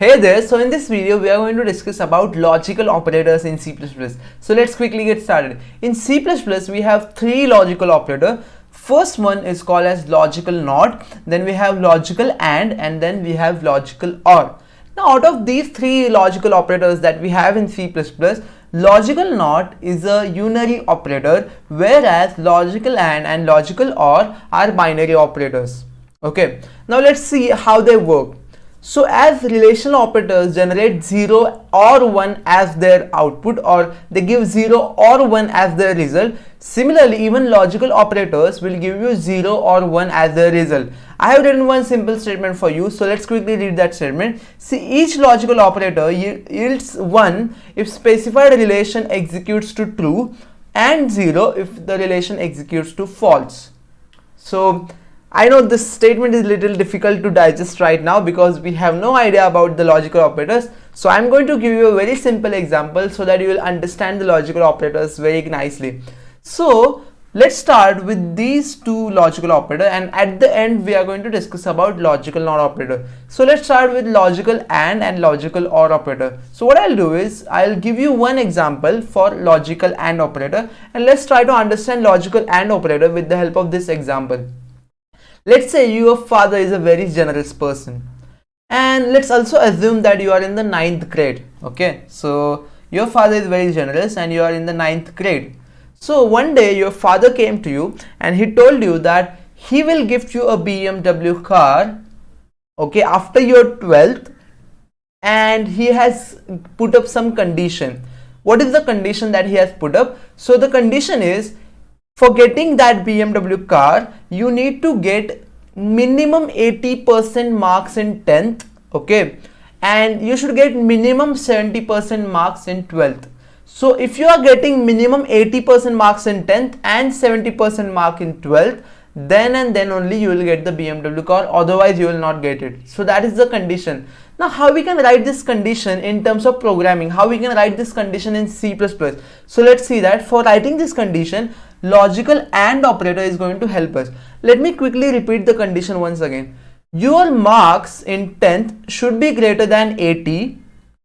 Hey there, so in this video we are going to discuss about logical operators in C++. So let's quickly get started. In C++ we have three logical operators. First one is called as logical NOT, then we have logical and then we have logical OR. Now out of these three logical operators that we have in C++, logical NOT is a unary operator, whereas logical and logical OR are binary operators. Okay, now let's see how they work. So as relational operators generate 0 or 1 as their output, or they give 0 or 1 as their result, similarly even logical operators will give you 0 or 1 as their result. I have written one simple statement for you, so let's quickly read that statement. See, each logical operator yields 1 if specified relation executes to true and 0 if the relation executes to false. So I know this statement is a little difficult to digest right now because we have no idea about the logical operators. So I'm going to give you a very simple example so that you will understand the logical operators very nicely. So let's start with these two logical operators, and at the end we are going to discuss about logical NOT operator. So let's start with logical and logical OR operator. So what I'll do is I'll give you one example for logical AND operator, and let's try to understand logical AND operator with the help of this example. Let's say your father is a very generous person, and let's also assume that you are in the 9th grade. Okay, so your father is very generous and you are in the 9th grade. So one day your father came to you and he told you that he will gift you a BMW car, okay, after your 12th, and he has put up some condition. What is the condition that he has put up? So the condition is, for getting that BMW car, you need to get minimum 80% marks in 10th, okay, and you should get minimum 70% marks in 12th. So if you are getting minimum 80% marks in 10th and 70% mark in 12th, then and then only you will get the BMW car, otherwise you will not get it. So that is the condition. Now how we can write this condition in terms of programming, how we can write this condition in C++. So let's see that. For writing this condition, logical AND operator is going to help us. Let me quickly repeat the condition once again. Your marks in 10th should be greater than 80.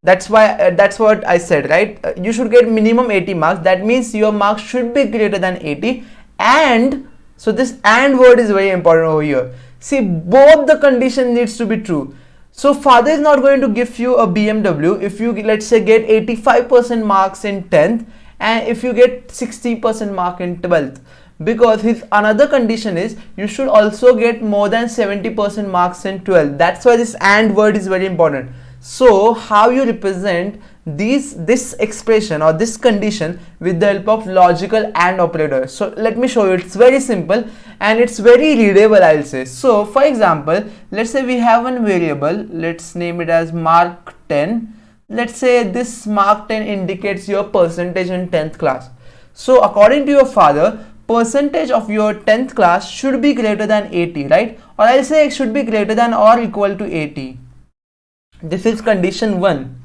That's why that's what I said, right? You should get minimum 80 marks. That means your marks should be greater than 80. And so this AND word is very important over here. See, both the condition needs to be true. So father is not going to give you a BMW if you, let's say, get 85% marks in 10th and if you get 60% mark in 12th, because his another condition is you should also get more than 70% marks in 12th. That's why this AND word is very important. So how you represent this expression or this condition with the help of logical AND operator. So let me show you. It's very simple and it's very readable, I'll say. So for example, let's say we have one variable, let's name it as mark 10. Let's say this mark 10 indicates your percentage in 10th class. So according to your father, percentage of your 10th class should be greater than 80, right? Or I'll say it should be greater than or equal to 80. This is condition 1.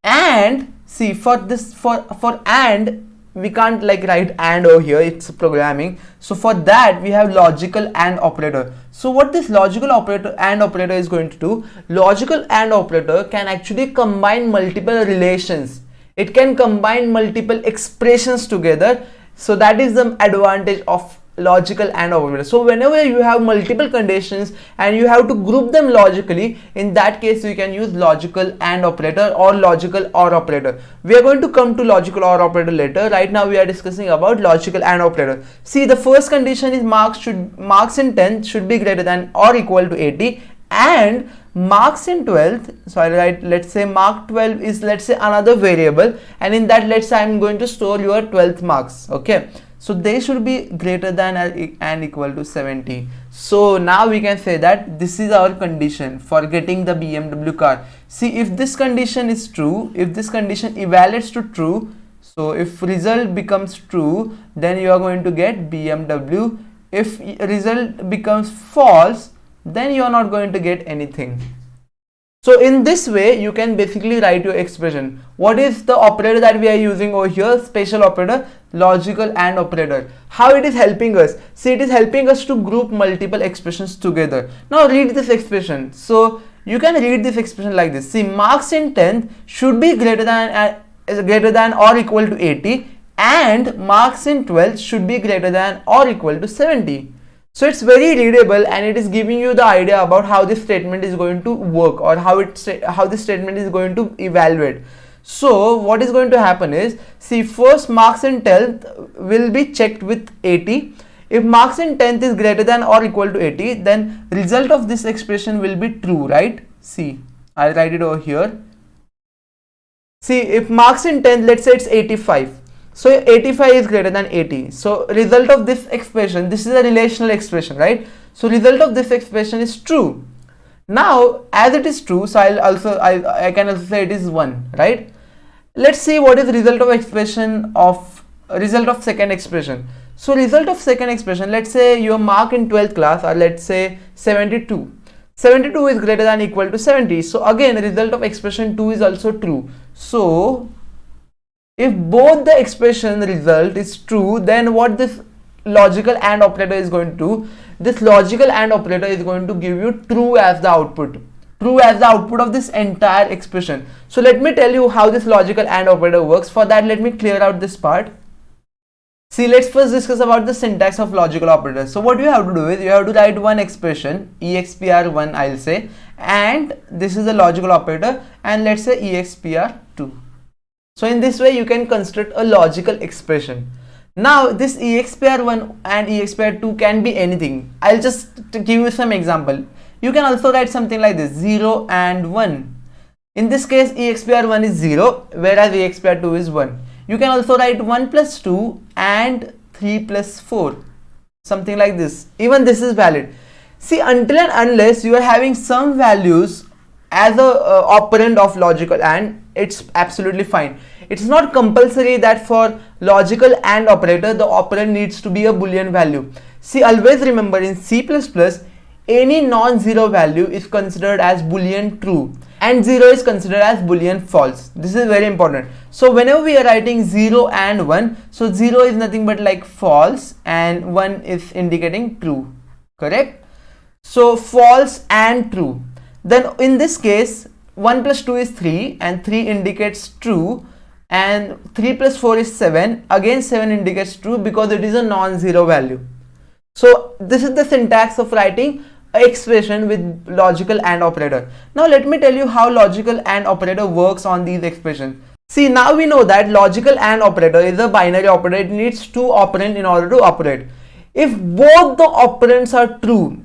And see, for this for AND we can't like write AND over here, it's programming. So for that we have logical AND operator. So what this logical operator AND operator is going to do, logical AND operator can actually combine multiple relations. It can combine multiple expressions together. So that is the advantage of logical AND operator. So whenever you have multiple conditions and you have to group them logically, in that case you can use logical AND operator or logical OR operator. We are going to come to logical OR operator later. Right now we are discussing about logical AND operator. See, the first condition is marks in 10th should be greater than or equal to 80, and marks in 12th, so I write, let's say mark 12 is, let's say, another variable, and in that, let's say I'm going to store your 12th marks. Okay, so they should be greater than and equal to 70. So now we can say that this is our condition for getting the BMW car. See, if this condition is true, if this condition evaluates to true, so if result becomes true, then you are going to get BMW. If result becomes false, then you are not going to get anything. So in this way you can basically write your expression. What is the operator that we are using over here? Special operator, logical AND operator. How it is helping us? See, it is helping us to group multiple expressions together. Now read this expression. So you can read this expression like this. See, marks in 10th should be greater than or equal to 80, and marks in 12th should be greater than or equal to 70. So it's very readable, and it is giving you the idea about how this statement is going to work, or how this statement is going to evaluate. So what is going to happen is, see, first marks in 10th will be checked with 80. If marks in 10th is greater than or equal to 80, then result of this expression will be true, right? See, I'll write it over here. See, if marks in 10th, let's say it's 85. So 85 is greater than 80. So result of this expression, this is a relational expression, right? So result of this expression is true. Now, as it is true, so I can also say it is 1, right? Let's see what is result of second expression. So result of second expression, let's say your mark in 12th class are, let's say, 72. 72 is greater than or equal to 70. So again, result of expression 2 is also true. So if both the expression result is true, then what this logical AND operator is going to do, this logical AND operator is going to give you true as the output. True as the output of this entire expression. So let me tell you how this logical AND operator works. For that, let me clear out this part. See, let's first discuss about the syntax of logical operators. So what you have to do is, you have to write one expression, expr1 I'll say, and this is the logical operator, and let's say expr2. So in this way you can construct a logical expression. Now this expr1 and expr2 can be anything. I'll just give you some example. You can also write something like this, 0 and 1. In this case, expr1 is 0, whereas expr2 is 1. You can also write 1 plus 2 and 3 plus 4, something like this. Even this is valid. See, until and unless you are having some values as a operand of logical AND, it's absolutely fine. It's not compulsory that for logical AND operator the operand needs to be a boolean value. See, always remember, in C++, any non-zero value is considered as boolean true, and 0 is considered as boolean false. This is very important. So whenever we are writing 0 and 1, so 0 is nothing but like false, and 1 is indicating true, correct? So false and true. Then in this case, 1 plus 2 is 3, and 3 indicates true, and 3 plus 4 is 7. Again 7 indicates true because it is a non-zero value. So this is the syntax of writing an expression with logical AND operator. Now let me tell you how logical AND operator works on these expressions. See, now we know that logical AND operator is a binary operator. It needs two operands in order to operate. If both the operands are true,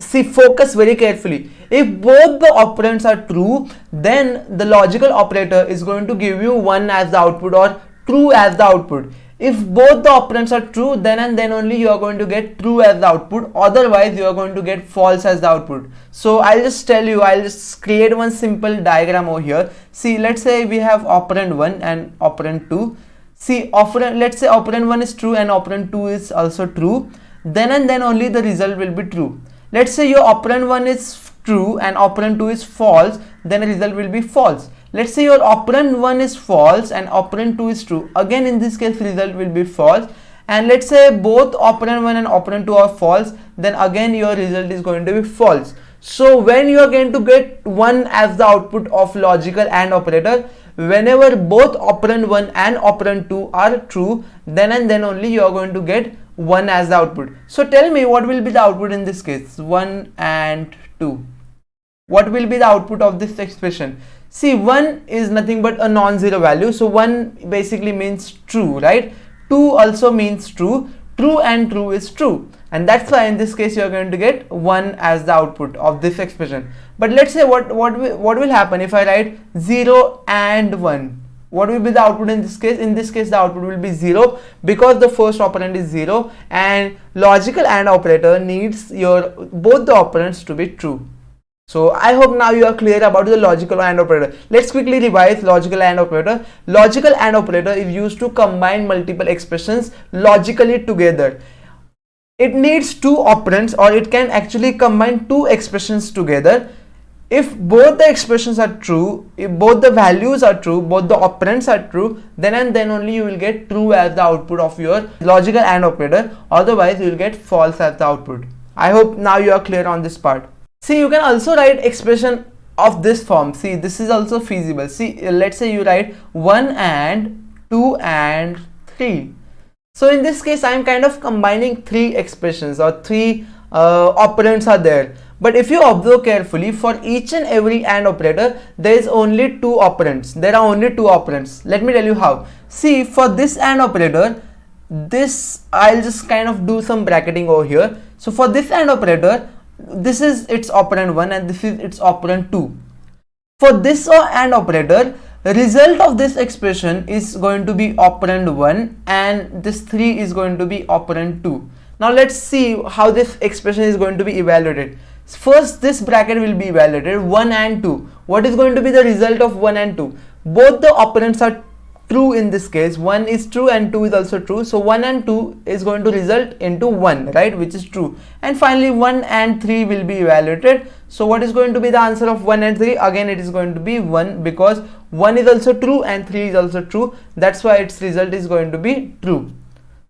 see, focus very carefully. If both the operands are true, then the logical operator is going to give you 1 as the output or true as the output. If both the operands are true, then and then only you are going to get true as the output. Otherwise, you are going to get false as the output. So I'll just tell you, I'll just create one simple diagram over here. See, let's say we have operand 1 and operand 2. See, let's say operand 1 is true and operand 2 is also true. Then and then only the result will be true. Let's say your operand 1 is true and operand 2 is false, then the result will be false. Let's say your operand 1 is false and operand 2 is true. Again, in this case, result will be false. And let's say both operand 1 and operand 2 are false, then again your result is going to be false. So when you are going to get 1 as the output of logical AND operator, whenever both operand 1 and operand 2 are true, then and then only you are going to get 1 as the output. So tell me, what will be the output in this case? 1 and 2. What will be the output of this expression? See, 1 is nothing but a non-zero value. So 1 basically means true, right? 2 also means true. True and true is true. And that's why in this case you are going to get 1 as the output of this expression. But let's say what will happen if I write 0 and 1? What will be the output in this case? In this case, the output will be 0 because the first operand is 0, and logical AND operator needs both the operands to be true. So I hope now you are clear about the logical AND operator. Let's quickly revise logical AND operator. Logical AND operator is used to combine multiple expressions logically together. It needs two operands, or it can actually combine two expressions together. If both the expressions are true, if both the values are true, both the operands are true, then and then only you will get true as the output of your logical AND operator. Otherwise, you will get false as the output. I hope now you are clear on this part. See, you can also write expression of this form. See, this is also feasible. See, let's say you write 1 and 2 and 3. So in this case, I am kind of combining three expressions, or three operands are there. But if you observe carefully, for each and every AND operator, there is only two operands. There are only two operands. Let me tell you how. See, for this AND operator, this I'll just kind of do some bracketing over here. So for this AND operator, this is its operand 1 and this is its operand 2. For this AND operator, the result of this expression is going to be operand 1 and this 3 is going to be operand 2. Now let's see how this expression is going to be evaluated. First, this bracket will be evaluated, 1 and 2. What is going to be the result of 1 and 2? Both the operands are true in this case. 1 is true and 2 is also true. So 1 and 2 is going to result into 1, right, which is true. And finally 1 and 3 will be evaluated. So what is going to be the answer of 1 and 3? Again, it is going to be 1, because 1 is also true and 3 is also true. That's why its result is going to be true.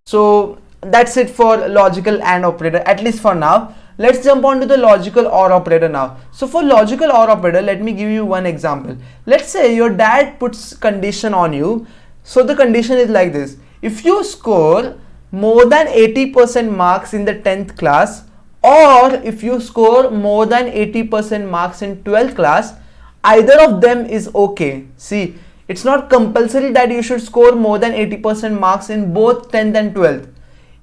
So that's it for logical AND operator, at least for now. Let's jump on to the logical OR operator now. So for logical OR operator, let me give you one example. Let's say your dad puts condition on you. So the condition is like this: if you score more than 80% marks in the 10th class, or if you score more than 80% marks in 12th class, either of them is okay. See, it's not compulsory that you should score more than 80% marks in both 10th and 12th.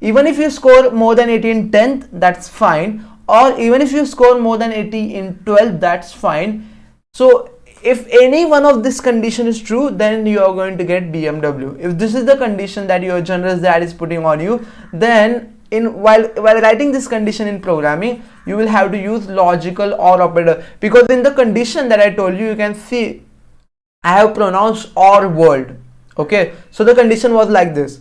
Even if you score more than 80 in 10th, that's fine, or even if you score more than 80 in 12th, that's fine. So if any one of this condition is true, then you are going to get BMW. If this is the condition that your generous dad is putting on you, then while writing this condition in programming, you will have to use logical OR operator, because in the condition that I told you, you can see I have pronounced OR word. Okay, so the condition was like this: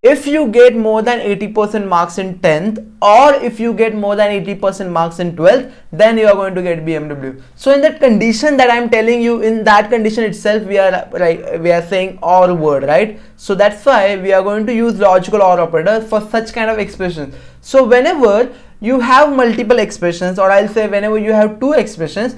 if you get more than 80% marks in 10th, or if you get more than 80% marks in 12th, then you are going to get BMW. So in that condition that I am telling you, in that condition itself, we are saying OR word, right? So that's why we are going to use logical OR operator for such kind of expressions. So whenever you have multiple expressions, or I'll say whenever you have two expressions,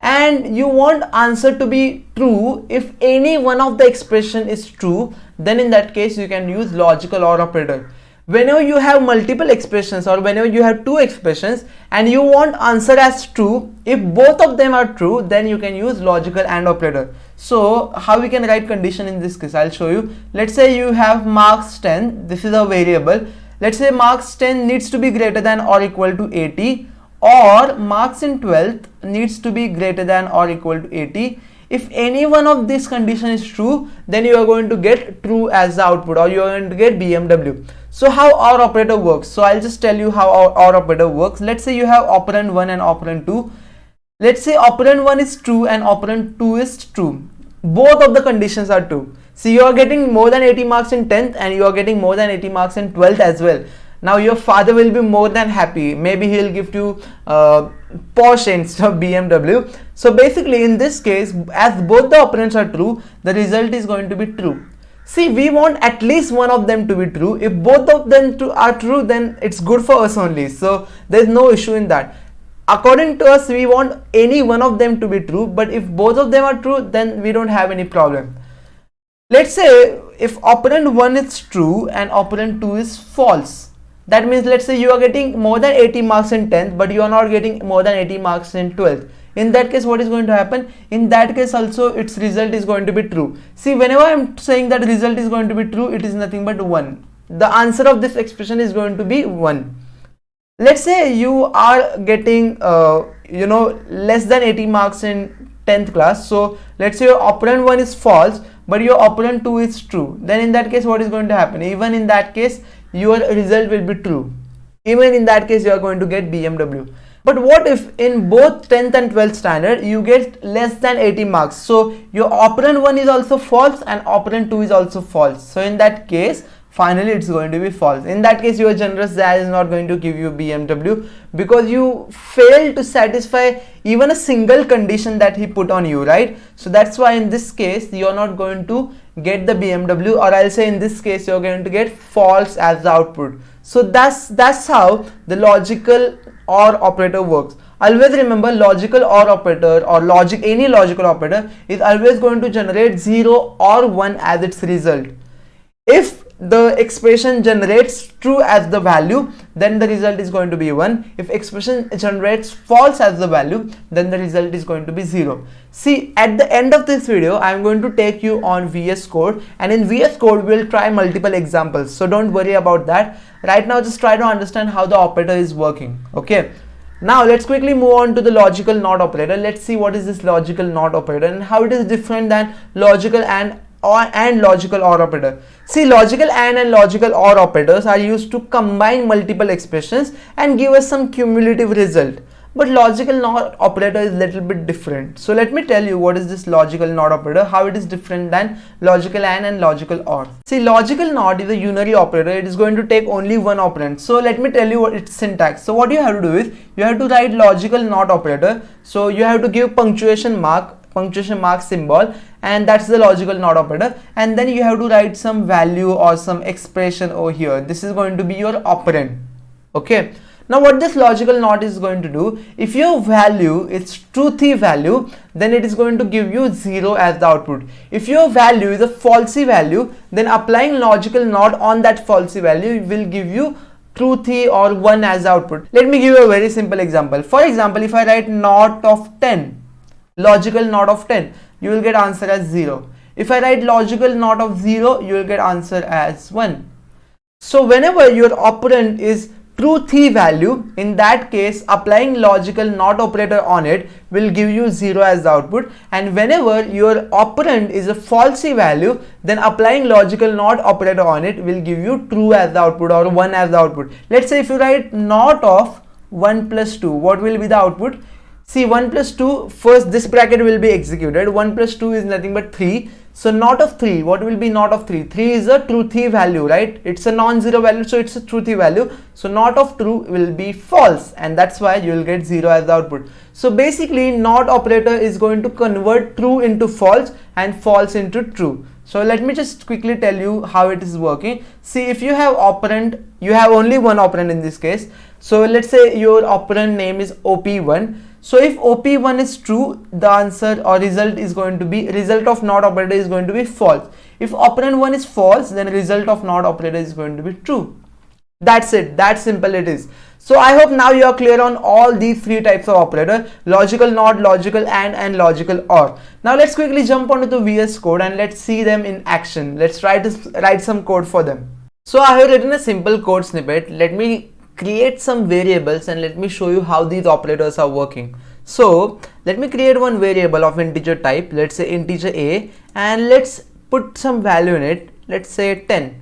and you want answer to be true, if any one of the expression is true, then in that case you can use logical OR operator. Whenever you have multiple expressions, or whenever you have two expressions and you want answer as true, if both of them are true, then you can use logical AND operator. So how we can write condition in this case, I'll show you. Let's say you have marks 10, this is a variable. Let's say marks 10 needs to be greater than or equal to 80, or marks in 12th needs to be greater than or equal to 80. If any one of this condition is true, then you are going to get true as the output, or you are going to get BMW. So how OR operator works? So I'll just tell you how OR operator works. Let's say you have operand 1 and operand 2. Let's say operand 1 is true and operand 2 is true. Both of the conditions are true. See, you are getting more than 80 marks in 10th and you are getting more than 80 marks in 12th as well. Now your father will be more than happy. Maybe he'll give you Porsche instead of BMW. So basically in this case, as both the operands are true, the result is going to be true. See, we want at least one of them to be true. If both of them are true, then it's good for us only. So there's no issue in that. According to us, we want any one of them to be true. But if both of them are true, then we don't have any problem. Let's say if operand 1 is true and operand 2 is false. That means let's say you are getting more than 80 marks in 10th, but you are not getting more than 80 marks in 12th. In that case, what is going to happen? In that case also, its result is going to be true. See, whenever I am saying that result is going to be true, it is nothing but 1. The answer of this expression is going to be 1. Let's say you are getting less than 80 marks in 10th class. So let's say your operand 1 is false, but your operand 2 is true. Then in that case, what is going to happen? Even in that case, your result will be true. Even in that case, you are going to get BMW. But what if in both 10th and 12th standard you get less than 80 marks? So your operand 1 is also false and operand 2 is also false. So in that case, finally it's going to be false. In that case, your generous dad is not going to give you BMW, because you failed to satisfy even a single condition that he put on you, right? So that's why in this case, you are not going to get the BMW, or I'll say in this case, you're going to get false as the output. So that's how the logical OR operator works. Always remember, logical OR operator or any logical operator is always going to generate 0 or 1 as its result. If the expression generates true as the value, then the result is going to be 1. If expression generates false as the value, then the result is going to be 0. See, at the end of this video, I am going to take you on VS Code, and in VS Code we will try multiple examples, so don't worry about that. Right now just try to understand how the operator is working. Okay, now let's quickly move on to the logical NOT operator. Let's see what is this logical NOT operator and how it is different than logical and logical OR operator. See, logical and logical OR operators are used to combine multiple expressions and give us some cumulative result. But logical NOT operator is little bit different. So let me tell you what is this logical NOT operator, how it is different than logical and logical OR. See, logical NOT is a unary operator. It is going to take only one operand. So let me tell you what its syntax. So what you have to do is, you have to write logical NOT operator. So you have to give punctuation mark symbol, and that's the logical NOT operator, and then you have to write some value or some expression over here. This is going to be your operand. Okay, now what this logical NOT is going to do, if your value is truthy value, then it is going to give you 0 as the output. If your value is a falsy value, then applying logical NOT on that falsy value will give you truthy or 1 as the output. Let me give you a very simple example. For example, if I write NOT of 10, logical NOT of 10, you will get answer as 0. If I write logical NOT of 0, you will get answer as 1. So whenever your operand is truthy value, in that case applying logical NOT operator on it will give you 0 as the output, and whenever your operand is a falsy value, then applying logical NOT operator on it will give you true as the output or 1 as the output. Let's say if you write NOT of 1 plus 2, what will be the output? See, 1 plus 2, first this bracket will be executed. 1 plus 2 is nothing but 3. So NOT of 3, what will be NOT of 3? 3 is a truthy value, right? It's a non-zero value, so it's a truthy value. So NOT of true will be false, and that's why you will get 0 as the output. So basically NOT operator is going to convert true into false and false into true. So let me just quickly tell you how it is working. See, if you have operand, you have only one operand in this case. So let's say your operand name is OP1. So if OP1 is true, the answer or result is going to be, result of NOT operator is going to be false. If operand 1 is false, then result of NOT operator is going to be true. That's it, that simple it is. So I hope now you are clear on all these three types of operator: logical NOT, logical and logical OR. Now let's quickly jump onto the VS Code and let's see them in action. Let's try to write some code for them. So I have written a simple code snippet. Let me create some variables and let me show you how these operators are working. So let me create one variable of integer type, let's say integer a, and let's put some value in it, let's say 10.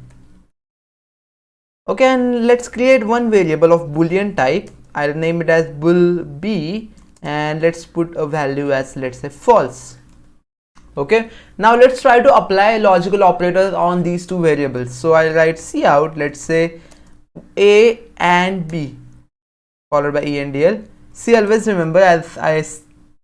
Okay, and let's create one variable of boolean type. I'll name it as bool b, and let's put a value as, let's say, false. Okay, now let's try to apply logical operators on these two variables. So I'll write cout, let's say a and b followed by endl. See, always remember, as I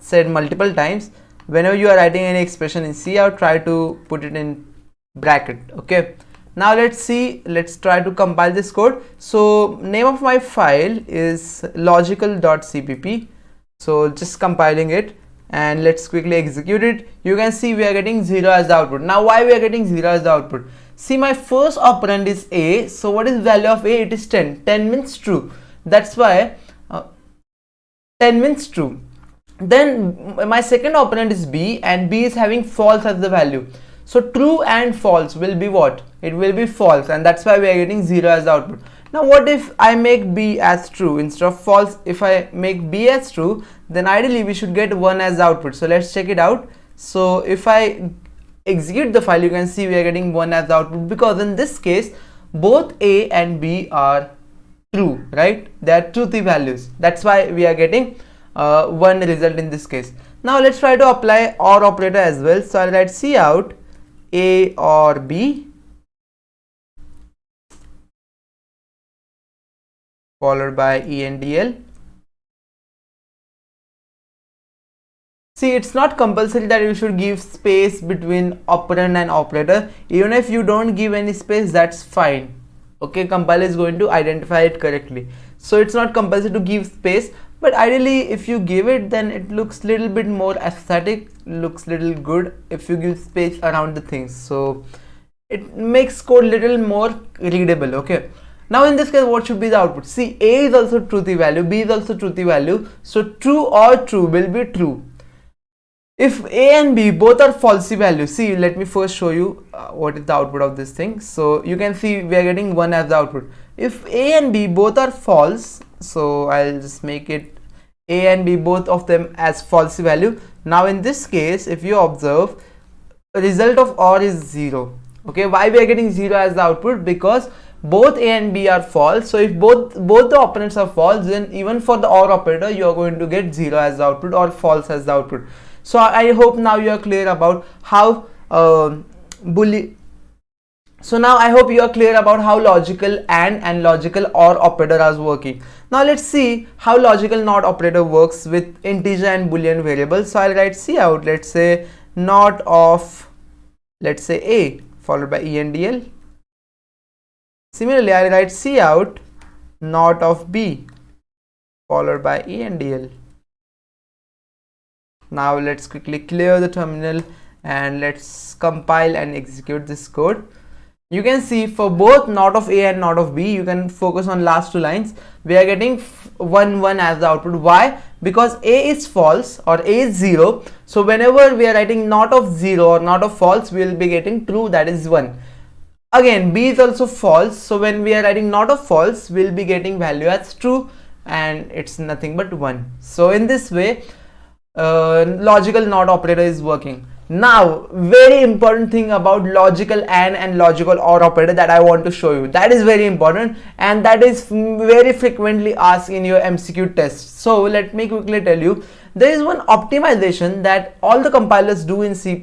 said multiple times, whenever you are writing any expression in cout, try to put it in bracket. Okay, now let's see, let's try to compile this code. So name of my file is logical.cpp. so just compiling it, and let's quickly execute it. You can see we are getting 0 as the output. Now why we are getting 0 as the output? See, my first operand is a, so what is value of a? It is 10. 10 means true, that's why 10 means true. Then my second operand is b, and b is having false as the value. So true and false will be what? It will be false, and that's why we are getting 0 as the output. Now what if I make b as true instead of false? If I make b as true, then ideally we should get 1 as the output. So let's check it out. So if I execute the file, you can see we are getting 1 as the output, because in this case both a and b are true, right? They are truthy values. That's why we are getting 1 result in this case. Now let's try to apply OR operator as well. So I'll write cout a or b followed by endl. See, it's not compulsory that you should give space between operand and operator. Even if you don't give any space, that's fine. Okay, compiler is going to identify it correctly. So it's not compulsory to give space, but ideally if you give it, then it looks little bit more aesthetic, looks little good if you give space around the things, so it makes code little more readable. Okay, now in this case, what should be the output? See, A is also truthy value, B is also truthy value, so true or true will be true. If A and B both are falsy values, see, let me first show you what is the output of this thing. So you can see we are getting 1 as the output. If A and B both are false, so I'll just make it A and B both of them as falsy value. Now in this case, if you observe, result of OR is 0. Okay, why we are getting 0 as the output? Because both A and B are false. So if both the operands are false, then even for the OR operator you are going to get 0 as the output or false as the output. So I hope now you are clear about how So now I hope you are clear about how logical and logical OR operator are working. Now let's see how logical NOT operator works with integer and boolean variables. So I'll write cout, let's say NOT of, let's say A followed by ENDL. Similarly, I'll write cout NOT of B followed by ENDL. Now let's quickly clear the terminal and let's compile and execute this code. You can see for both NOT of A and NOT of B, you can focus on last 2 lines. We are getting 1 1 as the output. Why? Because A is false or A is 0. So whenever we are writing NOT of 0 or NOT of false, we will be getting true, that is 1. Again, B is also false. So when we are writing NOT of false, we will be getting value as true, and it's nothing but 1. So in this way, logical NOT operator is working. Now, very important thing about logical and logical OR operator that I want to show you. That is very important, and that is very frequently asked in your MCQ tests. So let me quickly tell you, there is one optimization that all the compilers do in C++,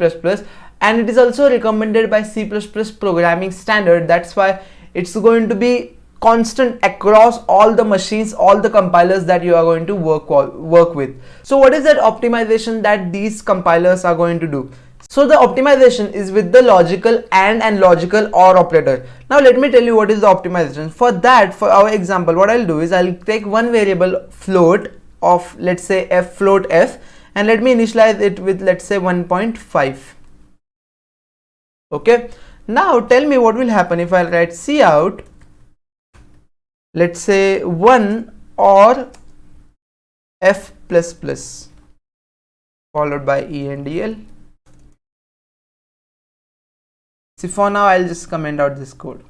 and it is also recommended by C++ programming standard. That's why it's going to be constant across all the machines, all the compilers that you are going to work with. So what is that optimization that these compilers are going to do? So the optimization is with the logical and logical OR operator. Now let me tell you what is the optimization. For that, for our example, what I'll do is I'll take one variable float of, let's say, float f, and let me initialize it with, let's say, 1.5. Okay, now tell me what will happen if I write cout, let's say 1 or f++ followed by ENDL. See, for now I'll just comment out this code.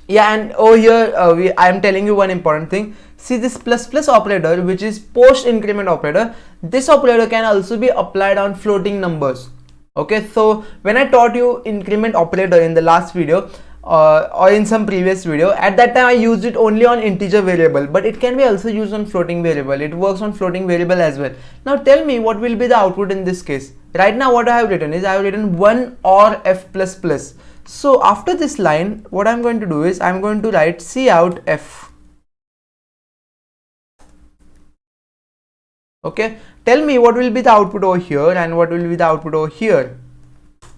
Yeah, and over here I am telling you one important thing. See, this ++ operator, which is post increment operator, this operator can also be applied on floating numbers. Okay, so when I taught you increment operator in the last video, or in some previous video, at that time I used it only on integer variable, but it can be also used on floating variable. It works on floating variable as well. Now tell me what will be the output in this case. Right now what I have written is I have written 1 or f++. So after this line, what I'm going to do is I'm going to write cout f. Okay, tell me what will be the output over here and what will be the output over here.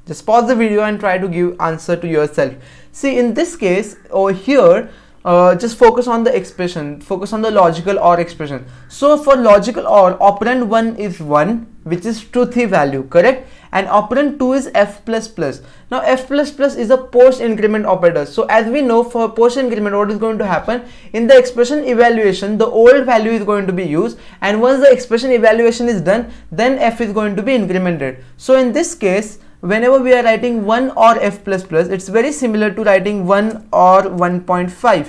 Just pause the video and try to give answer to yourself. See, in this case over here, just focus on the expression, focus on the logical OR expression. So for logical OR, operand 1 is 1, which is truthy value, correct? And operand 2 is f++. Now f++ is a post increment operator. So as we know, for post increment, what is going to happen in the expression evaluation, the old value is going to be used, and once the expression evaluation is done, then f is going to be incremented. So in this case, whenever we are writing 1 or f++, it's very similar to writing 1 or 1.5.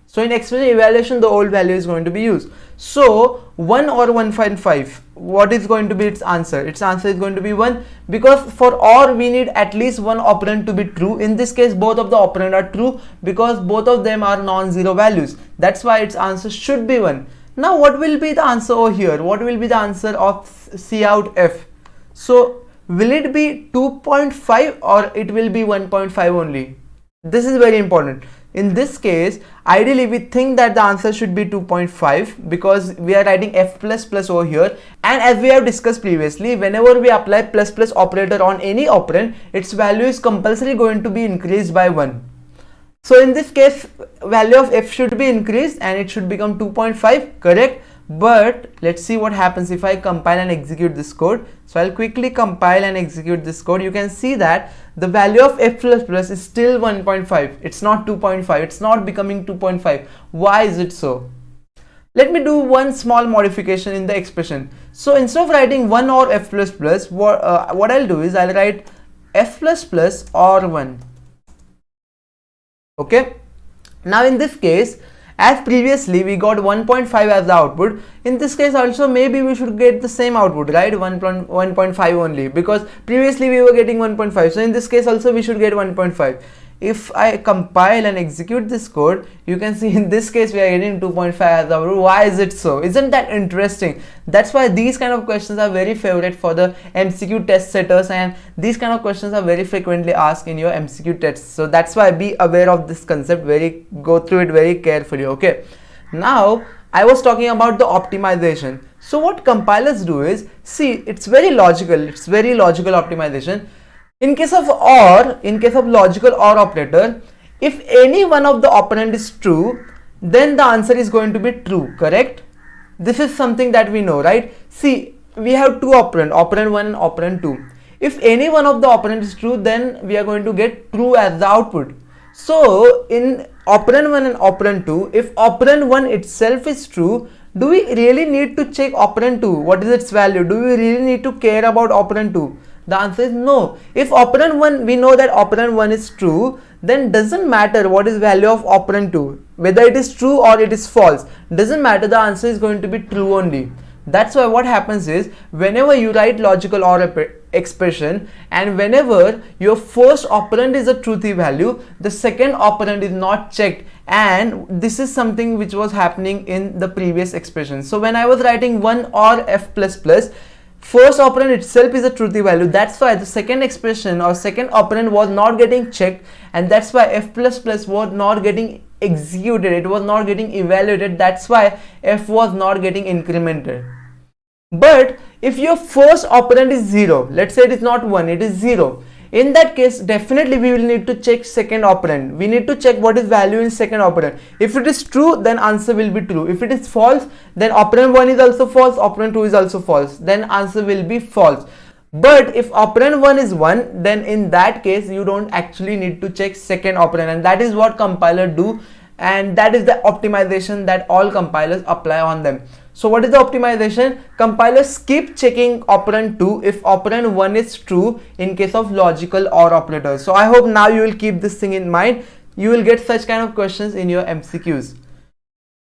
So in expression evaluation, the old value is going to be used. So 1 or 1.5, what is going to be its answer? Its answer is going to be 1, because for OR we need at least one operand to be true. In this case, both of the operand are true because both of them are non-zero values. That's why its answer should be 1. Now what will be the answer over here? What will be the answer of cout f? So will it be 2.5 or it will be 1.5 only? This is very important. In this case, ideally we think that the answer should be 2.5 because we are writing f++ over here, and as we have discussed previously, whenever we apply ++ operator on any operand, its value is compulsory going to be increased by 1. So in this case, value of f should be increased and it should become 2.5, correct? But let's see what happens if I compile and execute this code. So I'll quickly compile and execute this code. You can see that the value of f++ is still 1.5. It's not 2.5. It's not becoming 2.5. Why is it so? Let me do one small modification in the expression. So instead of writing 1 or f++, what I'll do is I'll write f++ or 1. Okay. Now in this case, as previously we got 1.5 as the output, in this case also maybe we should get the same output, right? 1.5 only, because previously we were getting 1.5. So in this case also we should get 1.5. If I compile and execute this code, you can see in this case we are getting 2.5 as the output. Why is it so? Isn't that interesting? That's why these kind of questions are very favorite for the MCQ test setters, and these kind of questions are very frequently asked in your MCQ tests. So that's why be aware of this concept, go through it very carefully. Okay, now I was talking about the optimization. So what compilers do is, see, it's very logical optimization. In case of logical OR operator, if any one of the operand is true, then the answer is going to be true, correct? This is something that we know, right? See, we have two operand 1 and operand 2. If any one of the operand is true, then we are going to get true as the output. So in operand 1 and operand 2, if operand 1 itself is true, do we really need to check operand 2? What is its value? Do we really need to care about operand 2? The answer is no. If operand 1, we know that operand 1 is true, then doesn't matter what is value of operand 2. Whether it is true or it is false, doesn't matter, the answer is going to be true only. That's why what happens is, whenever you write logical OR expression and whenever your first operand is a truthy value, the second operand is not checked. And this is something which was happening in the previous expression. So when I was writing 1 or f++, first operand itself is a truthy value. That's why the second expression or second operand was not getting checked, and that's why f++ was not getting executed. It was not getting evaluated. That's why f was not getting incremented. But if your first operand is 0, let's say it is not 1, it is 0. In that case, definitely we will need to check second operand. We need to check what is value in second operand. If it is true, then answer will be true. If it is false, then operand 1 is also false, operand 2 is also false. Then answer will be false. But if operand 1 is 1, then in that case, you don't actually need to check second operand. And that is what compiler do. And that is the optimization that all compilers apply on them. So what is the optimization? Compilers keep checking operand 2 if operand 1 is true in case of logical OR operators. So I hope now you will keep this thing in mind. You will get such kind of questions in your MCQs.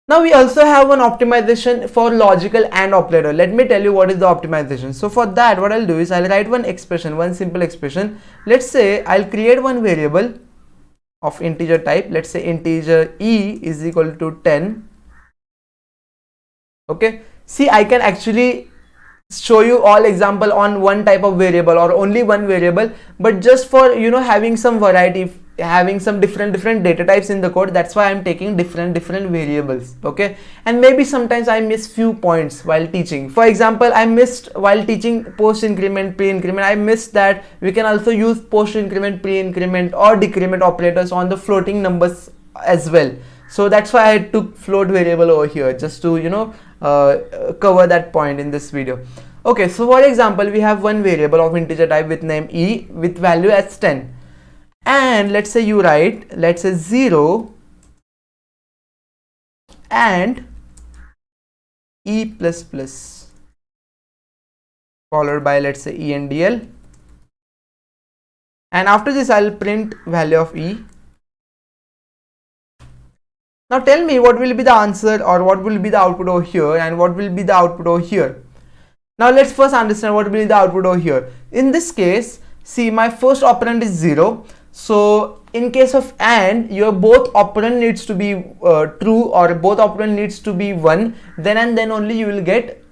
Now we also have one optimization for logical AND operator. Let me tell you what is the optimization. So for that, what I'll do is I'll write one simple expression. Let's say I'll create one variable of integer type. Let's say integer e is equal to 10. Okay, see, I can actually show you all example on one type of variable or only one variable, but just for having some variety, having some different data types in the code, that's why I'm taking different variables. Okay, and maybe sometimes I miss few points while teaching. For example, I missed while teaching post increment, pre increment, I missed that we can also use post increment, pre increment or decrement operators on the floating numbers as well. So that's why I took float variable over here, just to cover that point in this video. Okay, so for example, we have one variable of integer type with name e with value as 10, and let's say you write, let's say 0 and e++ followed by, let's say, endl, and after this I'll print value of e. Now tell me what will be the answer or what will be the output over here and what will be the output over here. Now let's first understand what will be the output over here. In this case, see, my first operand is 0. So in case of AND, your both operand needs to be true or both operand needs to be 1. Then and then only you will get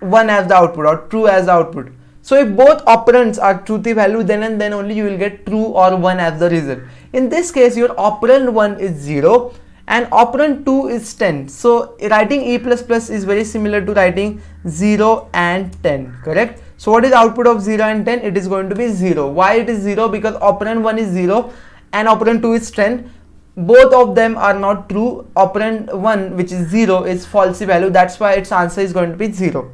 1 as the output or true as the output. So if both operands are truthy value, then and then only you will get true or 1 as the result. In this case, your operand 1 is 0. And operand 2 is 10. So writing e++ is very similar to writing 0 and 10, correct? So what is the output of 0 and 10? It is going to be 0. Why it is 0? Because operand 1 is 0 and operand 2 is 10. both of them are not true, operand 1, which is 0, is falsy value. That's why its answer is going to be 0.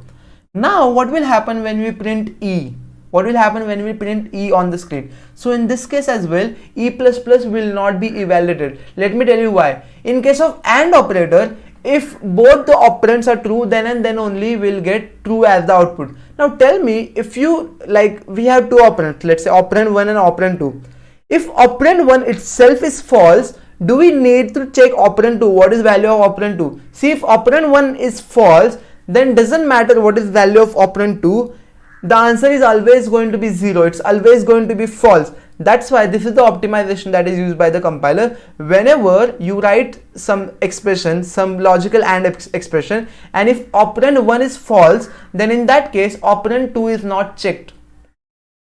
Now what will happen when we print E? What will happen when we print E on the screen? So in this case as well, E++ will not be evaluated. Let me tell you why. In case of AND operator, if both the operands are true, then and then only we'll get true as the output. Now tell me, if you, like, we have two operands, let's say operand 1 and operand 2. If operand 1 itself is false, do we need to check operand 2? What is value of operand 2? See, if operand 1 is false, then doesn't matter what is value of operand 2. The answer is always going to be 0. It's always going to be false. That's why this is the optimization that is used by the compiler. Whenever you write some expression, some logical AND expression, and if operand 1 is false, then in that case operand 2 is not checked.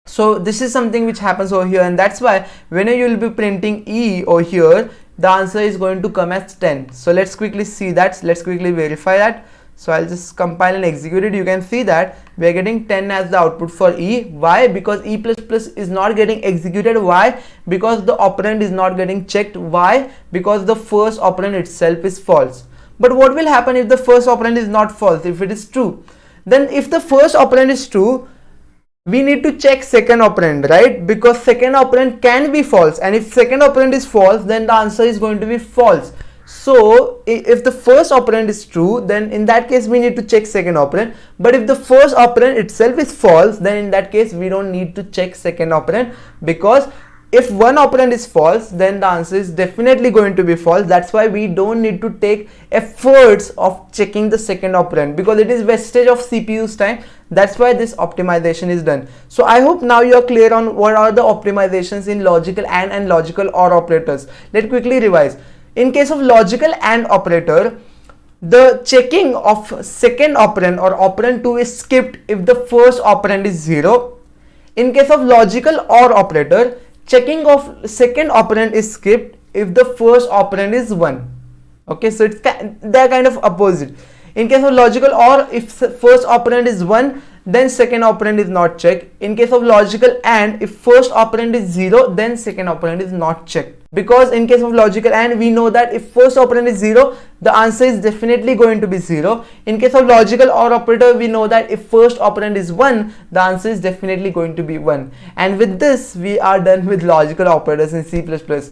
So this is something which happens over here, and that's why whenever you will be printing E over here, the answer is going to come as 10. So let's quickly see that. Let's quickly verify that. So I'll just compile and execute it. You can see that we are getting 10 as the output for E. Why? Because E++ is not getting executed. Why? Because the operand is not getting checked. Why? Because the first operand itself is false. But what will happen if the first operand is not false, if it is true? Then if the first operand is true, we need to check second operand, right? Because second operand can be false, and if second operand is false, then the answer is going to be false. So if the first operand is true, then in that case we need to check second operand. But if the first operand itself is false, then in that case we don't need to check second operand, because if one operand is false, then the answer is definitely going to be false. That's why we don't need to take efforts of checking the second operand, because it is wastage of CPU's time. That's why this optimization is done. So I hope now you are clear on what are the optimizations in logical AND and logical OR operators. Let's quickly revise. In case of logical AND operator, the checking of second operand or operand 2 is skipped if the first operand is 0. In case of logical OR operator, checking of second operand is skipped if the first operand is 1. Okay, so they're kind of opposite. In case of logical OR, if first operand is 1, then second operand is not checked. In case of logical AND, if first operand is 0, then second operand is not checked. Because in case of logical AND, we know that if first operand is 0, the answer is definitely going to be 0. In case of logical OR operator, we know that if first operand is 1, the answer is definitely going to be 1. And with this, we are done with logical operators in C++.